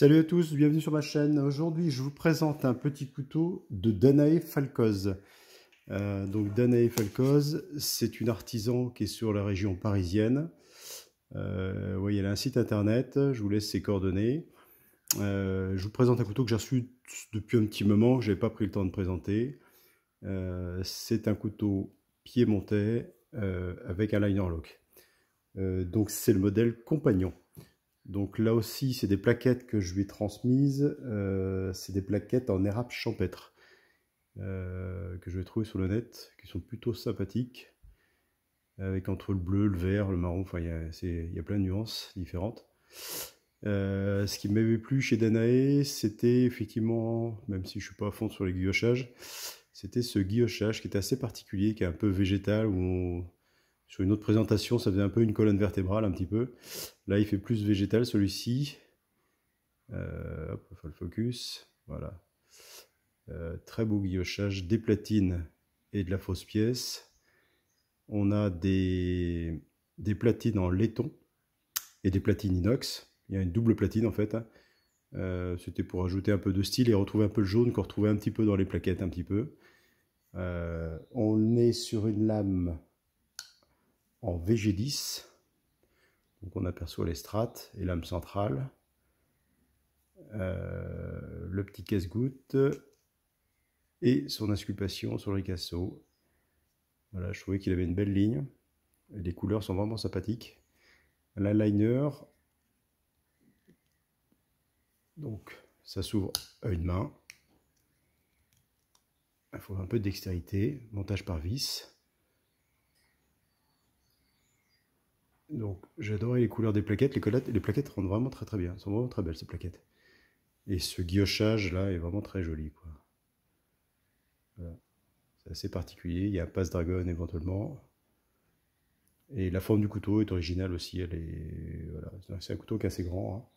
Salut à tous, bienvenue sur ma chaîne. Aujourd'hui, je vous présente un petit couteau de Danae Falcoz. Donc Danae Falcoz, c'est une artisan qui est sur la région parisienne. Oui, elle a un site internet, je vous laisse ses coordonnées. Je vous présente un couteau que j'ai reçu depuis un petit moment, que je n'avais pas pris le temps de présenter. C'est un couteau piémontais avec un liner lock. Donc c'est le modèle Compagnon. Donc là aussi, c'est des plaquettes que je lui ai transmises. C'est des plaquettes en érable champêtre que je vais trouver sur le net, qui sont plutôt sympathiques, avec entre le bleu, le vert, le marron. Enfin, il y a plein de nuances différentes. Ce qui m'avait plu chez Danae, c'était effectivement, même si je suis pas à fond sur les guillochages, c'était ce guillochage qui était assez particulier, qui est un peu végétal, où sur une autre présentation, ça faisait un peu une colonne vertébrale, un petit peu. Là, il fait plus végétal, celui-ci. Hop, on fait le focus. Voilà. Très beau guillochage, des platines et de la fausse pièce. On a des platines en laiton et des platines inox. Il y a une double platine, en fait. C'était pour ajouter un peu de style et retrouver un peu le jaune qu'on retrouvait un petit peu dans les plaquettes, un petit peu. On est sur une lame en VG10. Donc on aperçoit les strates et lame centrale. Le petit casse-goutte et son insculpation sur le ricasso. Voilà, je trouvais qu'il avait une belle ligne. Les couleurs sont vraiment sympathiques. La liner, donc ça s'ouvre à une main. Il faut un peu de dextérité. Montage par vis. Donc j'adorais les couleurs des plaquettes. Les plaquettes rendent vraiment très très bien. Elles sont vraiment très belles ces plaquettes. Et ce guillochage là est vraiment très joli, quoi. Voilà. C'est assez particulier. Il y a un passe-dragon éventuellement. Et la forme du couteau est originale aussi. Voilà. C'est un couteau qui est assez grand.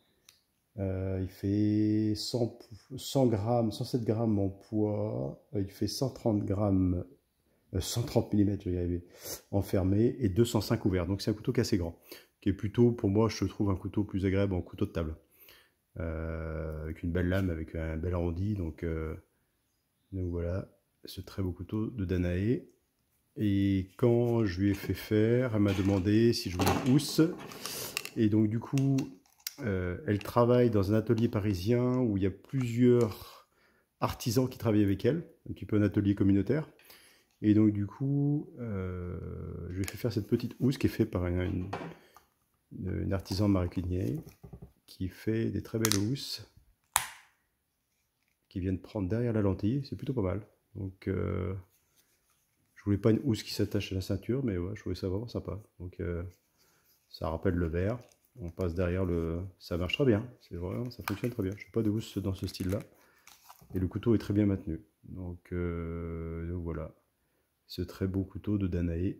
Il fait 100 grammes, 107 grammes en poids. Il fait 130 grammes, 130 mm, je vais y arriver, enfermé, et 205 ouverts. Donc c'est un couteau qui est assez grand, qui est plutôt, pour moi, je trouve un couteau plus agréable en couteau de table. Avec une belle lame, avec un bel arrondi. Donc voilà, ce très beau couteau de Danae. Et quand je lui ai fait faire, elle m'a demandé si je voulais une housse. Et donc du coup, elle travaille dans un atelier parisien où il y a plusieurs artisans qui travaillent avec elle, un petit peu un atelier communautaire. Et donc du coup, je lui ai fait faire cette petite housse qui est faite par une artisan maroquinier qui fait des très belles housses qui viennent prendre derrière la lentille. C'est plutôt pas mal. Donc je voulais pas une housse qui s'attache à la ceinture, mais ouais, je trouvais ça vraiment sympa. Donc ça rappelle le verre. On passe derrière le... Ça marche très bien. C'est vraiment, ça fonctionne très bien. Je n'ai pas de housse dans ce style-là. Et le couteau est très bien maintenu. Donc voilà. Ce très beau couteau de Danae.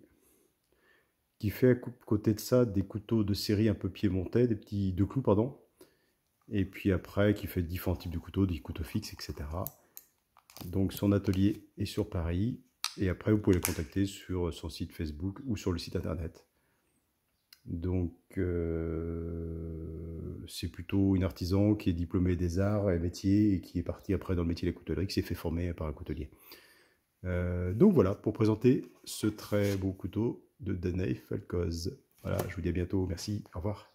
Qui fait à côté de ça des couteaux de série un peu piémontais, des petits de clous, pardon. Et puis après, qui fait différents types de couteaux, des couteaux fixes, etc. Donc son atelier est sur Paris. Et après, vous pouvez le contacter sur son site Facebook ou sur le site internet. Donc c'est plutôt une artisan qui est diplômée des arts et métiers et qui est partie après dans le métier de la coutellerie, qui s'est fait former par un coutelier. Donc voilà, pour présenter ce très beau couteau de Danae Falcoz. Voilà, je vous dis à bientôt, merci, au revoir.